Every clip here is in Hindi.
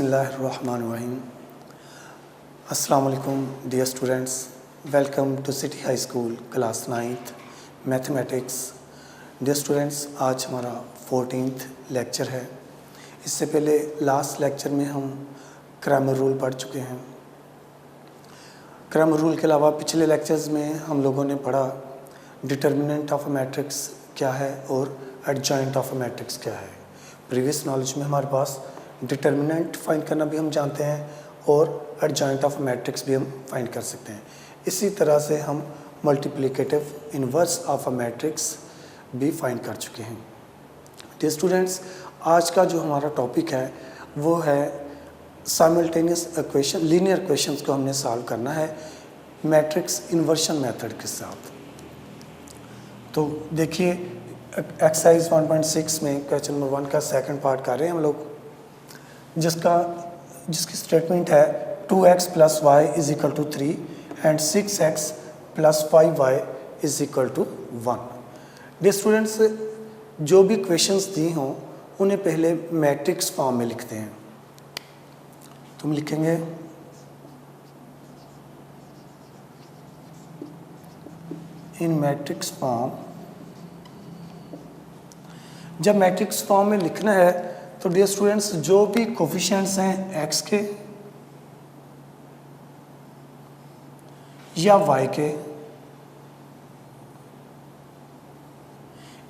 बिस्मिल्लाहिर्रहमानिर्रहीम। अस्सलाम वालेकुम dear students, welcome to City High School class 9th mathematics. Dear students, आज हमारा 14th लेक्चर है। इससे पहले लास्ट लेक्चर में हम क्रैमर रूल पढ़ चुके हैं। क्रैमर रूल के अलावा पिछले लेक्चर्स में हम लोगों ने पढ़ा डिटर्मिनेंट ऑफ अ मैट्रिक्स क्या है और एडजॉइंट ऑफ अ मैट्रिक्स क्या है। प्रीवियस नॉलेज में हमारे पास डिटर्मिनेंट फाइंड करना भी हम जानते हैं और एडजॉइंट ऑफ मैट्रिक्स भी हम फाइंड कर सकते हैं। इसी तरह से हम multiplicative inverse of a matrix भी फाइंड कर चुके हैं। डियर स्टूडेंट्स, आज का जो हमारा टॉपिक है वो है साइमल्टेनियस इक्वेशन, लीनियर इक्वेशंस को हमने सॉल्व करना है मैट्रिक्स इन्वर्शन मेथड के साथ। तो देखिए, एक्सरसाइज 1.6 में क्वेश्चन नंबर 1 का सेकंड पार्ट कर रहे हैं हम लोग, जिसकी स्टेटमेंट है 2x + y = 3 and 6x + 5y = 1। Dear students, जो भी क्वेश्चंस दी हों उन्हें पहले मैट्रिक्स फॉर्म में लिखते हैं। तुम लिखेंगे इन मैट्रिक्स फॉर्म। जब मैट्रिक्स फॉर्म में लिखना है तो डियर स्टूडेंट्स, जो भी कोफिशिएंट्स हैं x के या y के,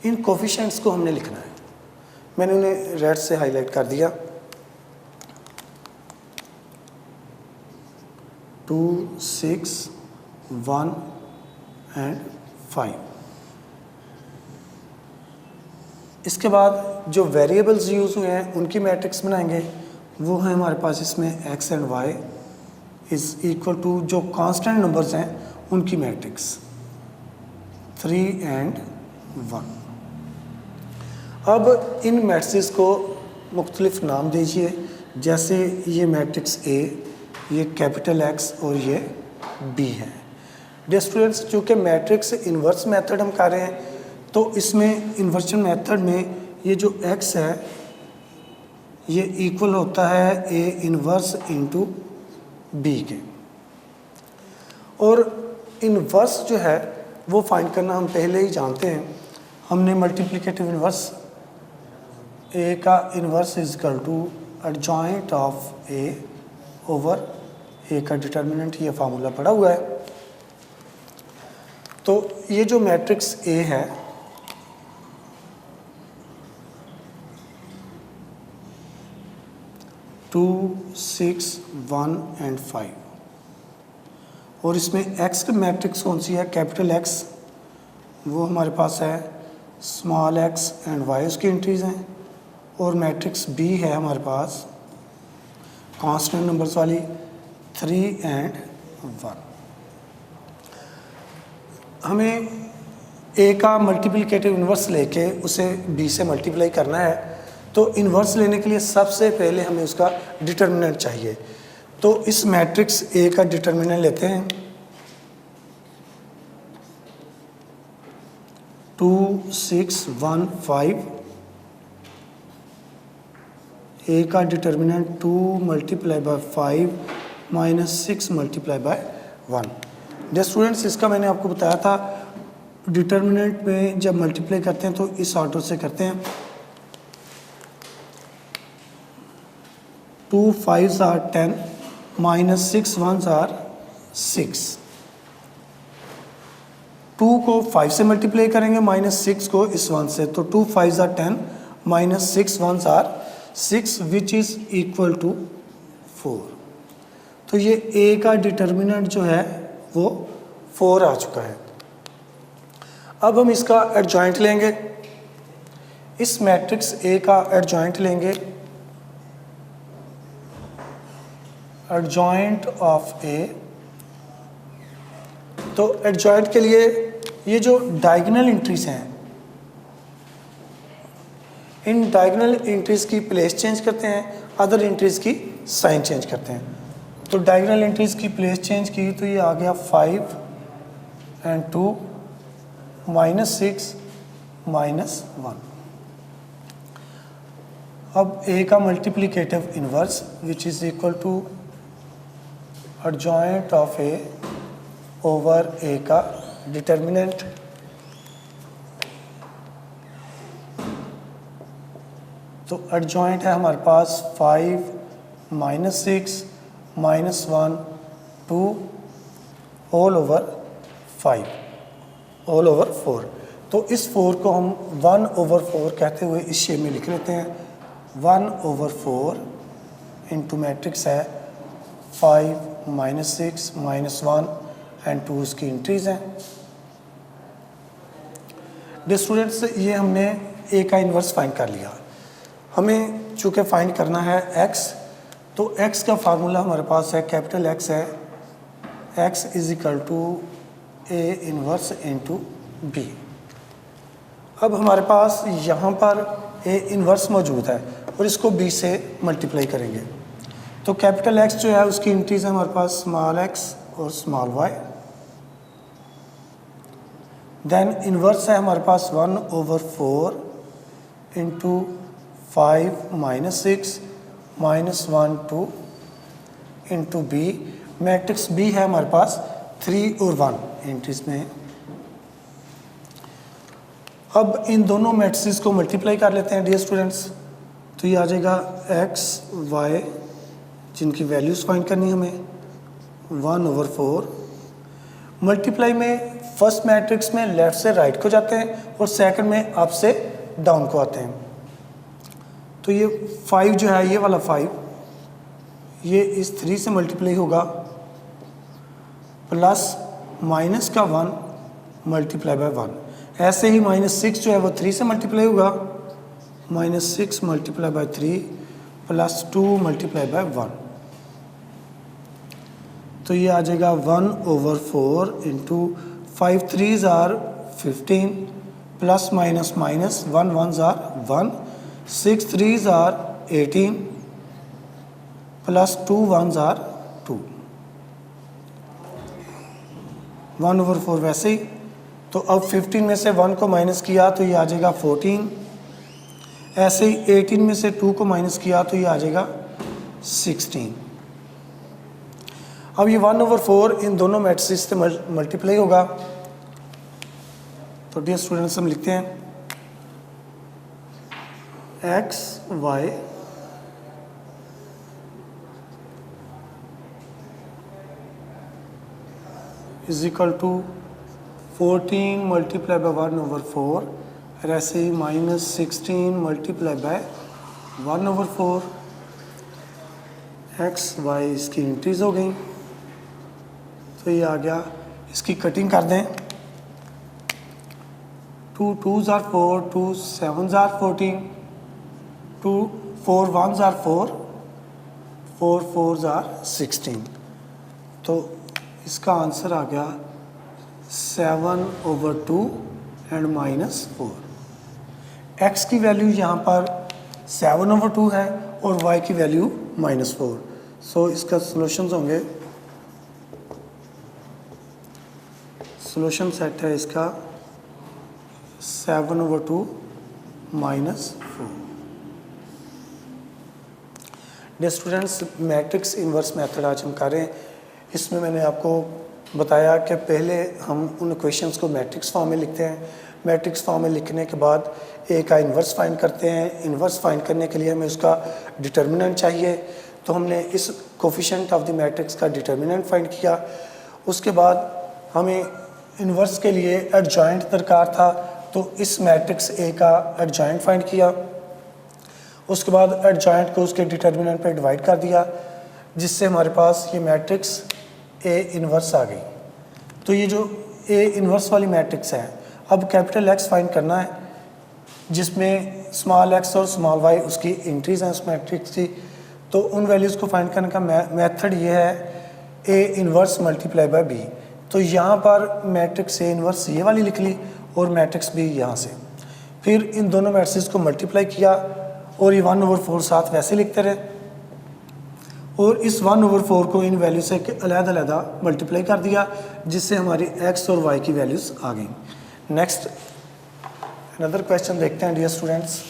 इन कोफिशिएंट्स को हमने लिखना है। मैंने उन्हें रेड से हाईलाइट कर दिया। 2, 6, 1 एंड 5। इसके बाद जो वेरिएबल्स यूज़ हुए हैं उनकी मैट्रिक्स बनाएंगे। वो है हमारे पास इसमें x एंड y = जो कांस्टेंट नंबर्स हैं उनकी मैट्रिक्स 3 एंड 1। अब इन मैट्रिक्स को मुख्तलिफ नाम दीजिए, जैसे ये मैट्रिक्स A, ये कैपिटल X और ये B है। डियर स्टूडेंट्स, चूँकि मैट्रिक्स इन्वर्स मेथड हम कर रहे हैं तो इसमें इन्वर्शन मेथड में ये जो x है ये इक्वल होता है A इन्वर्स * B के। और इन्वर्स जो है वो फाइंड करना हम पहले ही जानते हैं। हमने मल्टीप्लिकेटिव इन्वर्स A का inverse = adjoint of A over A का डिटर्मिनेंट, ये फार्मूला पड़ा हुआ है। तो ये जो मैट्रिक्स A है टू 6, 1 एंड 5, और इसमें x की मैट्रिक्स कौन सी है? कैपिटल X, वो हमारे पास है स्मॉल x एंड y उसकी एंट्रीज हैं। और मैट्रिक्स B है हमारे पास कांस्टेंट नंबर्स वाली 3 एंड 1। हमें A का मल्टीप्लिकेटिव इन्वर्स लेके उसे B से मल्टीप्लाई करना है। तो इन्वर्स लेने के लिए सबसे पहले हमें उसका डिटर्मिनेंट चाहिए। तो इस मैट्रिक्स A का डिटर्मिनेंट लेते हैं 2, 6, 1, 5। A का डिटर्मिनेंट 2 × 5 - 6 × 1। डियर स्टूडेंट्स, इसका मैंने आपको बताया था डिटर्मिनेंट में जब मल्टीप्लाई करते हैं तो इस ऑर्डर से करते हैं। 2 5s are 10 - 6 1s are 6। 2 को 5 से मल्टीप्लाई करेंगे -6 को इस 1 से, तो 2 5s are 10 - 6 1s are 6 which is equal to 4। तो ये A का डिटर्मिनेंट जो है वो 4 आ चुका है। अब हम इसका एडजॉइंट लेंगे, इस मैट्रिक्स A का एडजॉइंट लेंगे। एडजॉइंट ऑफ A, तो एडजॉइंट के लिए ये जो डायगोनल एंट्रीज हैं, इन डायगोनल एंट्रीज की प्लेस चेंज करते हैं, अदर एंट्रीज की साइन चेंज करते हैं। तो डायगोनल एंट्रीज की प्लेस चेंज की तो ये आ गया 5 एंड 2 -6 -1। अब ए का multiplicative inverse which is equal to adjoint of A over A का डिटर्मिनेंट, तो एडजॉइंट है हमारे पास 5 -6 -1 2 होल ओवर 5 होल ओवर 4। तो इस 4 को हम 1/4 कहते हुए इस शेप में लिख लेते हैं। 1/4 इंटू मैट्रिक्स है 5 -6 -1 एंड 2 इसकी इंट्रीज हैं। डियर स्टूडेंट्स, ये हमने ए का इन्वर्स फाइंड कर लिया। हमें चूँकि फाइंड करना है x, तो x का फार्मूला हमारे पास है, कैपिटल X है, x is equal to A inverse into B. अब हमारे पास यहाँ पर ए इनवर्स मौजूद है और इसको b से मल्टीप्लाई करेंगे। तो कैपिटल X जो है उसकी इंट्रीज है हमारे पास स्मॉल x और स्मॉल y। देन इनवर्स है हमारे पास 1/4 into 5 -6 -1 2 into B. Matrix B है हमारे पास 3 और 1 एंट्रीज में। अब इन दोनों मैट्रिक्स को मल्टीप्लाई कर लेते हैं डियर स्टूडेंट्स। तो ये आ जाएगा x y जिनकी वैल्यूज़ फाइंड करनी हमें 1/4 मल्टीप्लाई में फर्स्ट मैट्रिक्स में लेफ्ट से राइट को जाते हैं और सेकंड में अप से डाउन को आते हैं। तो ये 5 जो है, ये वाला 5 ये इस 3 से मल्टीप्लाई होगा, प्लस माइनस का 1 मल्टीप्लाई बाय 1। ऐसे ही -6 जो है वो 3 से मल्टीप्लाई होगा, -6 multiply by 3 plus 2 multiply by 1। तो ये आ जाएगा 1/4 into 5 3s are 15 plus minus minus 1 1s are 1 6 3s are 18 plus 2 1s are 2। 1/4 वैसे ही। तो अब 15 में से 1 को माइनस किया तो ये आ जाएगा 14। ऐसे ही 18 में से 2 को माइनस किया तो ये आ जाएगा 16। अब ये 1/4 इन दोनों मैट्रिक्स से मल्टीप्लाई होगा। तो डियर स्टूडेंट्स हम लिखते हैं x y is equal to 14 multiply by 1/4 और ऐसे ही -16 मल्टीप्लाई बाय 1/4। x y इसकी इंट्रीज हो गई। तो ये आ गया, इसकी कटिंग कर दें। 2 2s are 4 2 7s are 14 2 4 1s are 4 4 4s are 16। तो इसका आंसर आ गया 7/2 एंड -4। x की वैल्यू यहाँ पर 7/2 है और y की वैल्यू -4। सो इसका सॉल्यूशंस होंगे, सॉल्यूशन सेट है इसका 7/2 -4। Dear students, matrix inverse method आज हम कर रहे हैं। इसमें मैंने आपको बताया कि पहले हम उन इक्वेशंस को मैट्रिक्स फॉर्म में लिखते हैं। मैट्रिक्स फॉर्म में लिखने के बाद ए का इन्वर्स फाइंड करते हैं। इन्वर्स फाइंड करने के लिए हमें उसका डिटर्मिनेंट चाहिए, तो हमने इस कोफिशिएंट ऑफ द मैट्रिक्स का डिटर्मिनेंट फाइंड किया। उसके बाद हमें इन्वर्स के लिए एडजॉइंट दरकार था, तो इस मैट्रिक्स ए का एडजॉइंट फाइंड किया। उसके बाद एडजॉइंट को उसके डिटर्मिनेंट पे डिवाइड कर दिया, जिससे हमारे पास ये मैट्रिक्स ए इन्वर्स आ गई। तो ये जो ए इन्वर्स वाली मैट्रिक्स है, अब कैपिटल एक्स फाइंड करना है, जिसमें स्मॉल एक्स और स्मॉल वाई उसकी इंट्रीज हैं उस मैट्रिक्स की। तो उन वैल्यूज़ को फाइंड करने का मेथड ये है A inverse multiply by B. तो यहाँ पर मैट्रिक्स ए इन्वर्स ये वाली लिख ली और मैट्रिक्स बी यहाँ से। फिर इन दोनों मैट्रिक्स को मल्टीप्लाई किया और ये 1/4 साथ वैसे लिखते रहे और इस 1/4 को इन वैल्यू से अलग-अलग मल्टीप्लाई कर दिया, जिससे हमारी एक्स और वाई की वैल्यूज़ आ गई। नेक्स्ट अनदर क्वेश्चन देखते हैं डियर स्टूडेंट्स।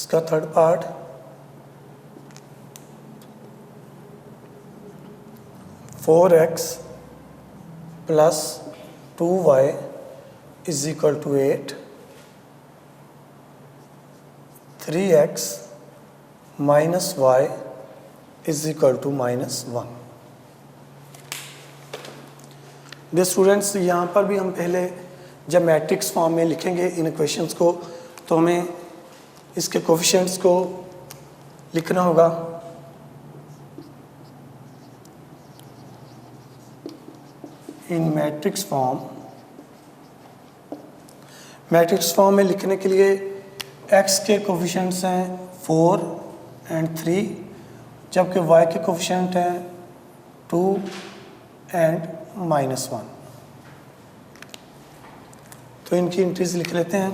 इसका third part 4x plus 2y is equal to 8, 3x minus y is equal to -1। Dear students, यहाँ पर भी हम पहले जब मैट्रिक्स फॉर्म में लिखेंगे इन इक्वेशंस को तो हमें इसके कोफिशिएंट्स को लिखना होगा। इन मैट्रिक्स फॉर्म में लिखने के लिए x के कोफिशिएंट्स हैं 4 एंड 3, जबकि y के कोफिशिएंट हैं 2 एंड -1। तो इनकी एंट्रीज लिख लेते हैं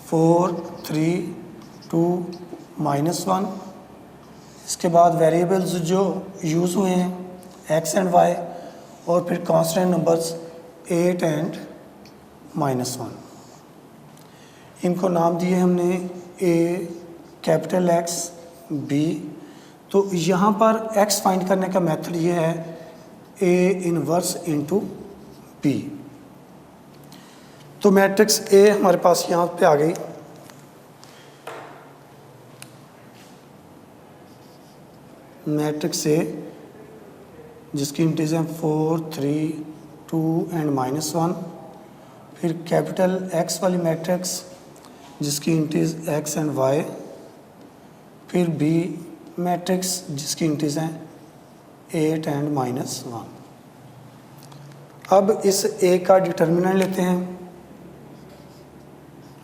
4, 3, 2, -1। इसके बाद वेरिएबल्स जो यूज़ हुए हैं x एंड y, और फिर कांस्टेंट नंबर्स 8 एंड -1। इनको नाम दिए हमने a कैपिटल X, B। तो यहाँ पर x फाइंड करने का मेथड ये है a इनवर्स इंटू b। तो मैट्रिक्स A हमारे पास यहाँ पे आ गई। मैट्रिक्स A जिसकी इंटीज हैं 4, 3, 2 एंड -1। फिर कैपिटल X वाली मैट्रिक्स जिसकी इंटीज x एंड y। फिर B मैट्रिक्स जिसकी इंटीज हैं 8 एंड -1। अब इस A का डिटर्मिनेंट लेते हैं।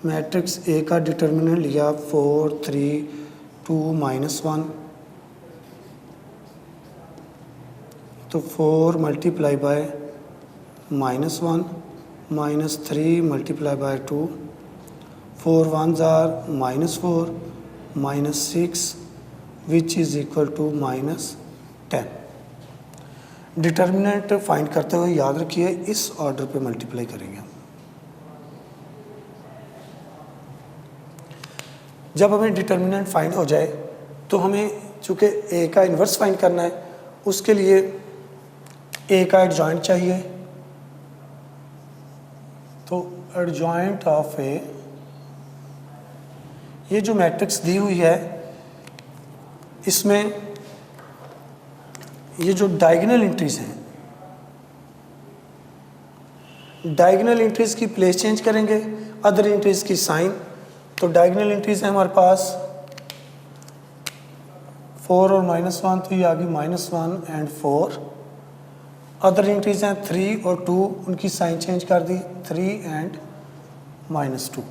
मैट्रिक्स A का डिटर्मिनेंट लिया 4, 3, 2, -1। तो 4 multiply by -1 -3 multiply by 2, 4 1s are -4 -6 which is equal to -10। Determinant find करते हुए याद रखिए इस ऑर्डर पे मल्टीप्लाई करेंगे। जब हमें डिटर्मिनेंट फाइंड हो जाए तो हमें चूँकि A का इन्वर्स फाइंड करना है, उसके लिए A का एडजॉइंट चाहिए। तो एडजॉइंट ऑफ A, ये जो मैट्रिक्स दी हुई है इसमें ये जो डायगोनल एंट्रीज हैं, डायगोनल एंट्रीज की प्लेस चेंज करेंगे, अदर एंट्रीज की साइन। तो डायगोनल एंट्रीज हैं हमारे पास 4 और -1, तो ये आ गई -1 एंड 4। अदर एंट्रीज हैं 3 और 2, उनकी साइन चेंज कर दी 3 एंड -2।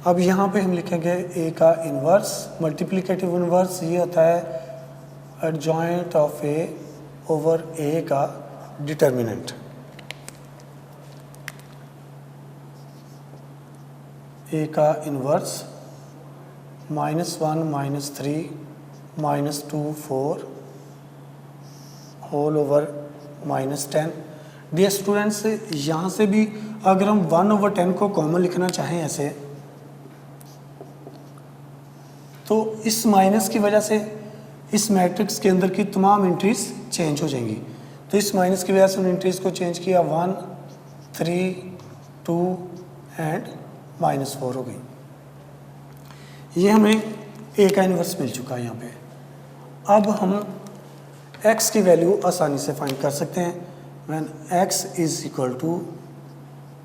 अब यहाँ पे हम लिखेंगे A का इन्वर्स, मल्टीप्लिकेटिव इन्वर्स ये होता है adjoint of A over A का डिटर्मिनेंट। A का inverse -1 -3 -2 4 whole over -10। Dear students, यहाँ से भी अगर हम 1/10 को कॉमन लिखना चाहें ऐसे, तो इस माइनस की वजह से इस मैट्रिक्स के अंदर की तमाम एंट्रीज चेंज हो जाएंगी। तो इस माइनस की वजह से उन एंट्रीज को चेंज किया 1, 3, 2 एंड -4 हो गई। ये हमें A का इन्वर्स मिल चुका है यहाँ पे। अब हम x की वैल्यू आसानी से फाइंड कर सकते हैं। When x is equal to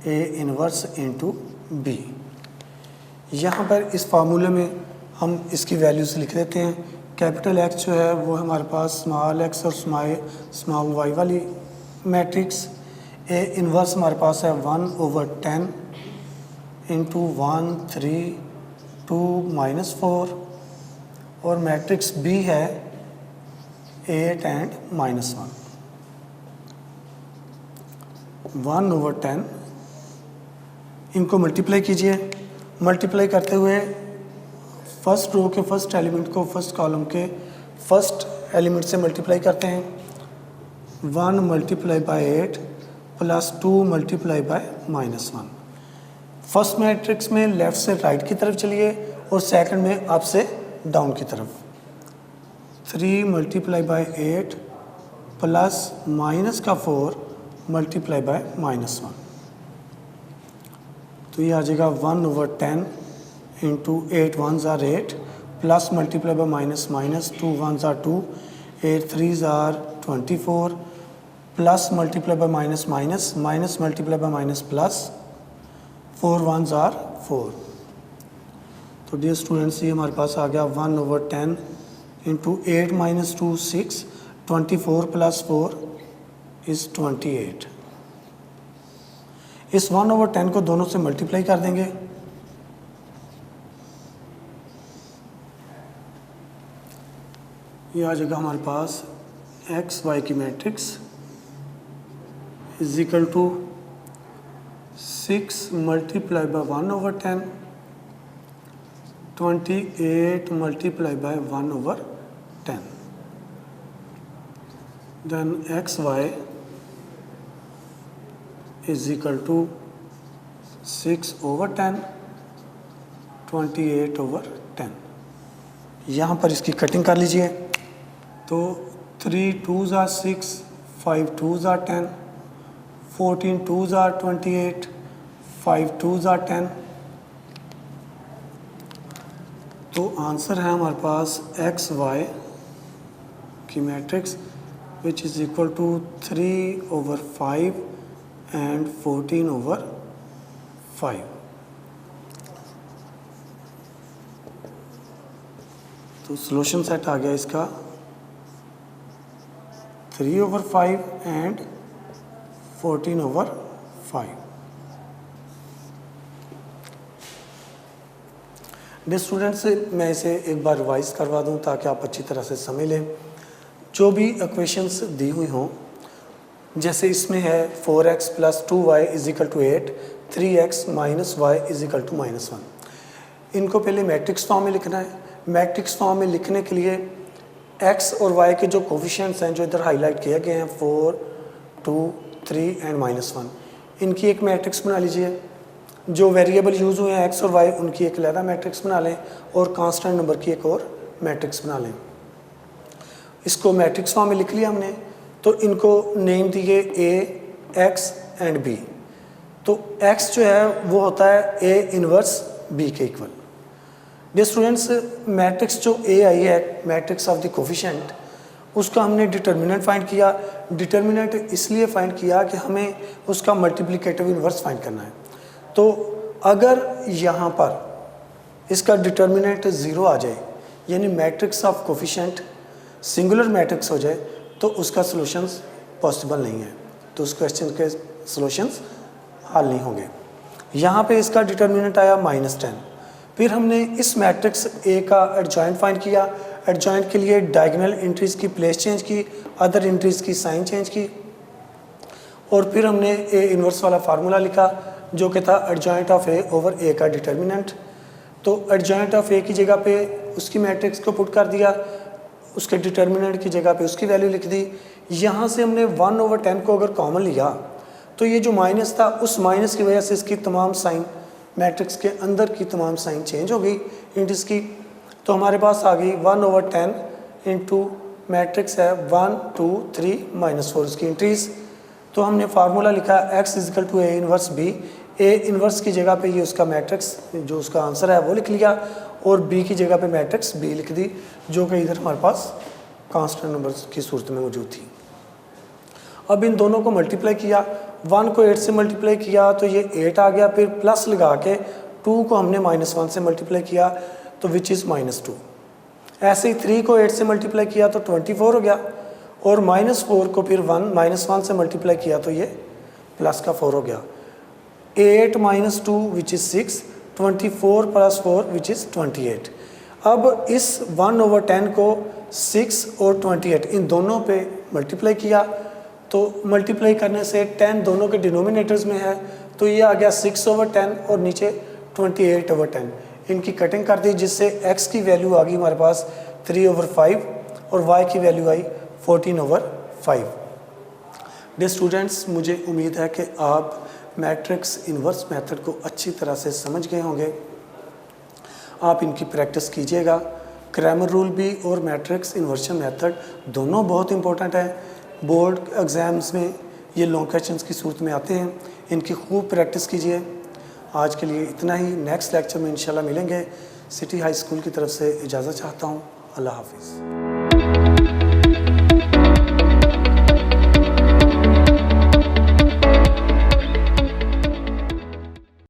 A inverse into B। यहाँ पर इस फार्मूले में हम इसकी वैल्यूज लिख देते हैं। कैपिटल X जो है वो हमारे पास स्मॉल x और स्मॉल y वाली मैट्रिक्स। A इन्वर्स हमारे पास है 1/10 इंटू 1, 3, 2, -4, और मैट्रिक्स B है 8 एंड -1। 1/10 इनको मल्टीप्लाई कीजिए। मल्टीप्लाई करते हुए फर्स्ट रो के फर्स्ट एलिमेंट को फर्स्ट कॉलम के फर्स्ट एलिमेंट से मल्टीप्लाई करते हैं। 1 multiply by 8 plus 2 multiply by -1। First matrix में लेफ़्ट से राइट की तरफ चलिए और सेकंड में अप से डाउन की तरफ। 3 मल्टीप्लाई बाय 8 प्लस माइनस का 4 मल्टीप्लाई बाय -1, तो ये आ जाएगा 1/10 into 8 1s are 8 plus multiply by minus 2 1s are 2 8 3s are 24 plus multiply by minus multiply by minus plus 4 1s are 4। तो डियर स्टूडेंट्स ये हमारे पास आ गया 1/10 इंटू 8 - 2 6 24 प्लस 4 इज़ 28। इस 1/10 को दोनों से मल्टीप्लाई कर देंगे, ये आ जाएगा हमारे पास एक्स वाई की matrix is equal to 6 multiply by 1/10 28 multiply by 1/10, then x y is equal to 6/10 28/10। यहाँ पर इसकी कटिंग कर लीजिए, तो 3 2s are 6 5 2s are 10 14 2s are 28 5 2s are 10। तो आंसर है हमारे पास एक्स वाई की matrix which is equal to 3/5 and 14/5। तो सॉल्यूशन सेट आ गया इसका 3/5 एंड 14/5। डियर स्टूडेंट्स, मैं इसे एक बार रिवाइज करवा दूं ताकि आप अच्छी तरह से समझ लें। जो भी इक्वेशंस दी हुई हों, जैसे इसमें है 4x + 2y is equal to 8 3x - y is equal to -1, इनको पहले मैट्रिक्स फॉर्म में लिखना है। मैट्रिक्स फॉर्म में लिखने के लिए x और y के जो कोफिशिएंट्स हैं जो इधर हाईलाइट किए गए हैं 4 2 3 एंड -1, इनकी एक मैट्रिक्स बना लीजिए। जो वेरिएबल यूज़ हुए हैं x और y, उनकी एक अलग मैट्रिक्स बना लें और कांस्टेंट नंबर की एक और मैट्रिक्स बना लें। इसको मैट्रिक्स फॉर्म में लिख लिया हमने, तो इनको नेम दिए a x एंड b। तो x जो है वो होता है a इनवर्स b के इक्वल। डियर स्टूडेंट्स, मैट्रिक्स जो a आई है, मैट्रिक्स ऑफ द कोफिशिएंट, उसका हमने डिटर्मिनेंट फाइंड किया। डिटर्मिनेंट इसलिए फाइंड किया कि हमें उसका मल्टीप्लिकेटिव इनवर्स फाइंड करना है। तो अगर यहाँ पर इसका डिटर्मिनेंट 0 आ जाए, यानी matrix of coefficient singular matrix हो जाए, तो उसका सॉल्यूशंस पॉसिबल नहीं है, तो उस क्वेश्चन के सॉल्यूशंस हल नहीं होंगे। यहाँ पे इसका डिटर्मिनेंट आया -10। फिर हमने इस मैट्रिक्स ए का एडजॉइंट फाइंड किया। एडजॉइंट के लिए डायगोनल एंट्रीज़ की प्लेस चेंज की, अदर एंट्रीज़ की साइन चेंज की, और फिर हमने ए इनवर्स वाला फार्मूला लिखा जो कि था adjoint of A over A का डिटर्मिनेंट। तो एडजॉइंट ऑफ ए की जगह पे उसकी मैट्रिक्स को पुट कर दिया, उसके डिटर्मिनेंट की जगह पे उसकी वैल्यू लिख दी। यहाँ से हमने 1/10 को अगर कॉमन लिया तो ये जो माइनस था, उस माइनस की वजह से इसकी तमाम साइन, मैट्रिक्स के अंदर की तमाम साइन चेंज हो गई इंट्रीज की। तो हमारे पास आ गई 1/10 इंटू मैट्रिक्स है 1 2 3 -4 उसकी इंट्रीज। तो हमने फार्मूला लिखा x is equal to a inverse b। a inverse की जगह पे ये उसका मैट्रिक्स जो उसका आंसर है वो लिख लिया, और b की जगह पे मैट्रिक्स b लिख दी, जो कि इधर हमारे पास कांस्टेंट नंबर्स की सूरत में मौजूद थी। अब इन दोनों को मल्टीप्लाई किया, 1 को 8 से मल्टीप्लाई किया तो ये 8 आ गया, फिर प्लस लगा के 2 को हमने -1 से मल्टीप्लाई किया तो विच इज़ -2। ऐसे ही 3 को 8 से मल्टीप्लाई किया तो 24 हो गया, और -4 को फिर 1 से मल्टीप्लाई किया तो ये प्लस का 4 हो गया। 8 - 2 विच इज़ 6, 24 + 4 विच इज़ 28। अब इस 1/10 को 6 और 28 इन दोनों पे मल्टीप्लाई किया, तो मल्टीप्लाई करने से 10 दोनों के डिनोमिनेटर्स में है, तो ये आ गया 6/10 और नीचे 28/10। इनकी कटिंग कर दी, जिससे x की वैल्यू आ गई हमारे पास 3/5 और y की वैल्यू आई 14/5। डियर स्टूडेंट्स, मुझे उम्मीद है कि आप मैट्रिक्स इन्वर्स मेथड को अच्छी तरह से समझ गए होंगे। आप इनकी प्रैक्टिस कीजिएगा। क्रैमर रूल भी और मैट्रिक्स इन्वर्शन मेथड दोनों बहुत इंपॉर्टेंट है। बोर्ड एग्ज़ाम्स में ये लॉन्ग क्वेश्चंस की सूरत में आते हैं। इनकी खूब प्रैक्टिस कीजिए। आज के लिए इतना ही। नेक्स्ट लेक्चर में इंशाल्लाह मिलेंगे। सिटी हाई स्कूल की तरफ से इजाज़त चाहता हूँ। अल्लाह हाफिज़।